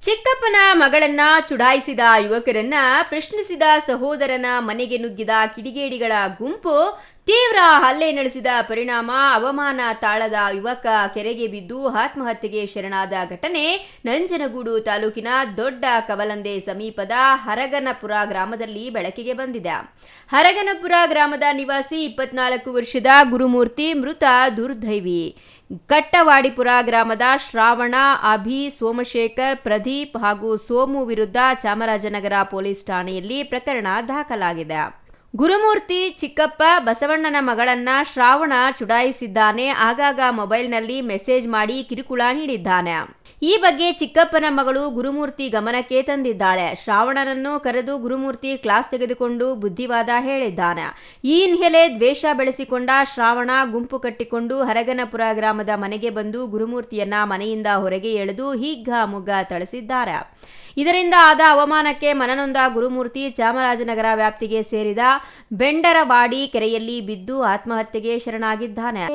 ಚಿಕ್ಕಪ್ಪನ ಮಗಳನ್ನ ಚುಡಾಯಿಸಿದ ಯುವಕರನ್ನ ಪ್ರಶ್ನಿಸಿದ ಸಹೋದರನ ಮನೆಗೆ ನುಗ್ಗಿದ ಕಿಡಿಗೇಡಿಗಳ ಗುಂಪು ತೀವ್ರ ಹಲ್ಲೆ ನಡೆಸಿದ ಪರಿಣಾಮ ಅವಮಾನ ತಾಳದ ಯುವಕ ಕೆರೆಗೆ ಬಿದ್ದು ಆತ್ಮಹತ್ಯೆಗೆ ಶರಣಾದ ಘಟನೆ ನಂಜನಗೂಡು ತಾಲೂಕಿನ ದೊಡ್ಡ ಕವಲಂದೆ ಸಮೀಪದ ಹರಗನಪುರ ಗ್ರಾಮದಲ್ಲಿ ಬೆಳಕಿಗೆ ಬಂದಿದೆ. ಹರಗನಪುರ ಗ್ರಾಮದ ನಿವಾಸಿ 24 ವರ್ಷದ ಗುರುಮೂರ್ತಿ ಮೃತ ದುರ್ದೈವಿ. ಕಟ್ಟವಾಡಿಪುರ ಗ್ರಾಮದ ಶ್ರಾವಣ, ಅಭಿ, ಸೋಮಶೇಖರ್, ಪ್ರದೀಪ್ ಹಾಗೂ ಸೋಮು ವಿರುದ್ಧ ಚಾಮರಾಜನಗರ ಪೊಲೀಸ್ ಠಾಣೆಯಲ್ಲಿ ಪ್ರಕರಣ ದಾಖಲಾಗಿದೆ. ಗುರುಮೂರ್ತಿ ಚಿಕ್ಕಪ್ಪ ಬಸವಣ್ಣನ ಮಗಳನ್ನ ಶ್ರಾವಣ ಚುಡಾಯಿಸಿದ್ದಾನೆ. ಆಗಾಗ ಮೊಬೈಲ್ನಲ್ಲಿ ಮೆಸೇಜ್ ಮಾಡಿ ಕಿರುಕುಳ ನೀಡಿದ್ದಾನೆ. ಈ ಬಗ್ಗೆ ಚಿಕ್ಕಪ್ಪನ ಮಗಳು ಗುರುಮೂರ್ತಿ ಗಮನಕ್ಕೆ ತಂದಿದ್ದಾಳೆ. ಶ್ರಾವಣನನ್ನು ಕರೆದು ಗುರುಮೂರ್ತಿ ಕ್ಲಾಸ್ ತೆಗೆದುಕೊಂಡು ಬುದ್ಧಿವಾದ ಹೇಳಿದ್ದಾನೆ. ಈ ಹಿನ್ನೆಲೆ ದ್ವೇಷ ಬೆಳೆಸಿಕೊಂಡ ಶ್ರಾವಣ ಗುಂಪು ಕಟ್ಟಿಕೊಂಡು ಹರಗನಪುರ ಗ್ರಾಮದ ಮನೆಗೆ ಬಂದು ಗುರುಮೂರ್ತಿಯನ್ನ ಮನೆಯಿಂದ ಹೊರಗೆ ಎಳೆದು ಹಿಗ್ಗಾಮುಗ್ಗ ಥಳಿಸಿದ್ದಾರೆ. ಇದರಿಂದ ಆದ ಅವಮಾನಕ್ಕೆ ಮನನೊಂದ ಗುರುಮೂರ್ತಿ ಚಾಮರಾಜನಗರ ವ್ಯಾಪ್ತಿಗೆ ಸೇರಿದ ಬೆಂಡರವಾಡಿ ಕೆರೆಯಲ್ಲಿ ಬಿದ್ದು ಆತ್ಮಹತ್ಯೆಗೆ ಶರಣಾಗಿದ್ದಾನೆ.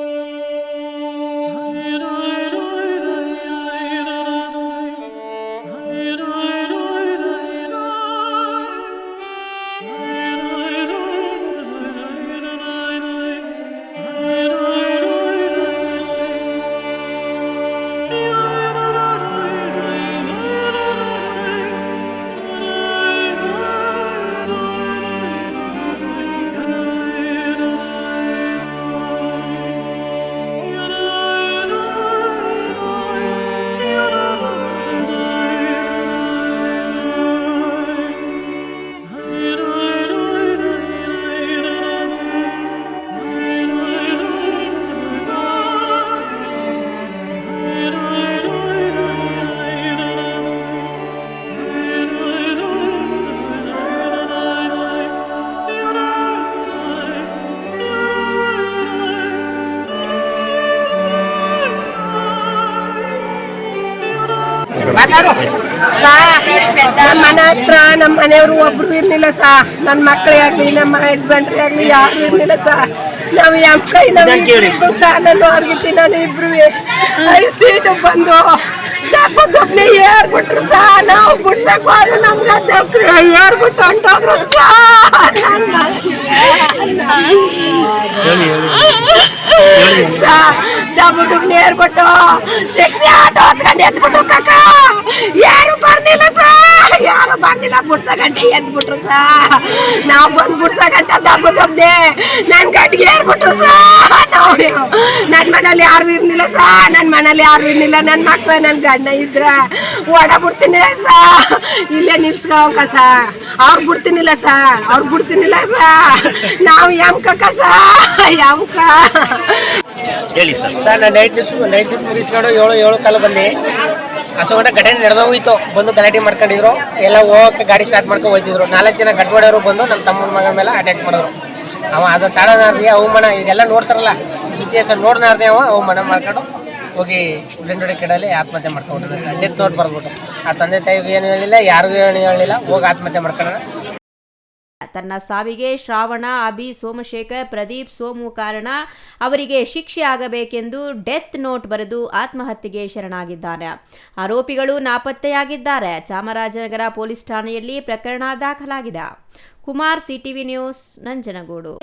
ಮನೆ ಹತ್ರ ನಮ್ಮ ಮನೆಯವರು ಒಬ್ರು ಇರ್ಲಿಲ್ಲ ಸಾ. ನನ್ನ ಮಕ್ಕಳೇ ಆಗ್ಲಿ ನಮ್ಮ ಯಜಮಾನ್ರೇ ಆಗ್ಲಿ ಯಾರು ಇರ್ಲಿಲ್ಲ ಸಾ. ನಾವು ಯಾವ ಕೈ ನಾವು ಸಾ. ನಾನು ಅವ್ರಿಗೆ ನಾನು ಇಬ್ರು 5 ಸೀಟು ಬಂದು ಒಬ್ಬೊಬ್ಬನೇ ಏರ್ಬಿಟ್ರು ಸಾ. ನಾವು ಬಿಡ್ಸಕ್ ಹೋದ್ರು ನಮ್ಗೆ ಏರ್ಬಿಟ್ಟು ಹೊಂಟೋದ್ರು ಸಾ. ದಬ್ಬುಬ್ಬನೇ ಏರ್ಬಿಟ್ಟು ಸೆಕ್ರೆ ಆಟೋ ಹತ್ಕೊಂಡು ಎದ್ಬಿಟ್ಟು ಕಾಕ ಯಾರು ಬರ್ಲಿಲ್ಲ ಸಾ. ಯಾರು ಬರ್ಲಿಲ್ಲ ಬಿಡ್ಸಗಂಟೆ ಎದ್ಬಿಟ್ರು ಸಾ. ನಾವು ಬಂದು ಬಿಡ್ಸಗಂಟ ದಬ್ಬುಬ್ಬನೇ ನನ್ನ ಗಟ್ಟಿಗೆ ಏರ್ಬಿಟ್ರು ಸಾ. ನಾವು ನನ್ನ ಮನೇಲಿ ಯಾರು ಇರ್ಲಿಲ್ಲ ಸಾ. ನನ್ನ ಮನೇಲಿ ಯಾರು ಇರ್ಲಿಲ್ಲ. ನನ್ನ ಮಕ್ಕಳು ನನ್ನ ಗಂಡ ಇದ್ರ ಓಡ ಬಿಡ್ತೀನಿ ಸಾ. ಇಲ್ಲೇ ನಿಲ್ಸ್ಕೋಕ ಸಾ. ಅವ್ರು ಬಿಡ್ತೀನಿಲ್ಲ ಸಾ. ಅವ್ರು ಬಿಡ್ತೀನಿಲ್ಲ ಸಾ. ನಾವು ಯಮ್ಕ ಸಾ. ಯಮ್ಕ ಹೇಳಿ ಸರ್. ಸರ್ ನಾನು ನೈಟ್ ಶಿಫ್ಟ್ ಮುಗಿಸ್ಕೊಂಡು 7 ಕಾಲ ಬಂದು ಅಷ್ಟೊಂದು ಘಟನೆ ನಡೆದೋಗಿತ್ತು. ಬಂದು ಗಲಾಟೆ ಮಾಡ್ಕೊಂಡಿದ್ರು. ಎಲ್ಲ ಹೋಗಕ್ಕೆ ಗಾಡಿ ಸ್ಟಾರ್ಟ್ ಮಾಡ್ಕೊಂಡು ಹೋಗ್ತಿದ್ರು. 4 ಜನ ಗಡ್ಬಡಿಯವರು ಬಂದು ನಮ್ಮ ತಮ್ಮನ ಮಗನ ಮೇಲೆ ಅಟ್ಯಾಕ್ ಮಾಡಿದ್ರು. ಅವ ಅದು ತಾಳನಾರ್ದಿ ಅವಮಾನ ಈಗೆಲ್ಲ ನೋಡ್ತಾರಲ್ಲ ಸಿಚುವೇಶನ್ ನೋಡ್ನಾರ್ದೆ ಅವ ಅವಮಾನ ಮಾಡ್ಕೊಂಡು ಹೋಗಿ ಉಳ್ಳಂಡೊಡೆ ಕೆಡಲಿ ಆತ್ಮಹತ್ಯೆ ಮಾಡ್ಕೊಂಡ್ರೆ ಸರ್. ಡೆತ್ ನೋಟ್ ಬರ್ಬಿಟ್ಟು ಆ ತಂದೆ ತಾಯಿಗೂ ಏನು ಹೇಳಿಲ್ಲ, ಯಾರಿಗೂ ಏನು ಹೇಳಿಲ್ಲ, ಹೋಗಿ ಆತ್ಮಹತ್ಯೆ ಮಾಡ್ಕೊಂಡ್ರೆ. ತನ್ನ ಸಾವಿಗೆ ಶ್ರಾವಣ, ಅಭಿ, ಸೋಮಶೇಖರ್, ಪ್ರದೀಪ್, ಸೋಮು ಕಾರಣ. ಅವರಿಗೆ ಶಿಕ್ಷೆ ಆಗಬೇಕೆಂದು ಡೆತ್ ನೋಟ್ ಬರೆದು ಆತ್ಮಹತ್ಯೆಗೆ ಶರಣಾಗಿದ್ದಾನೆ. ಆರೋಪಿಗಳು ನಾಪತ್ತೆಯಾಗಿದ್ದಾರೆ. ಚಾಮರಾಜನಗರ ಪೊಲೀಸ್ ಠಾಣೆಯಲ್ಲಿ ಪ್ರಕರಣ ದಾಖಲಾಗಿದೆ. Kumar, CTV news, Nanjangud.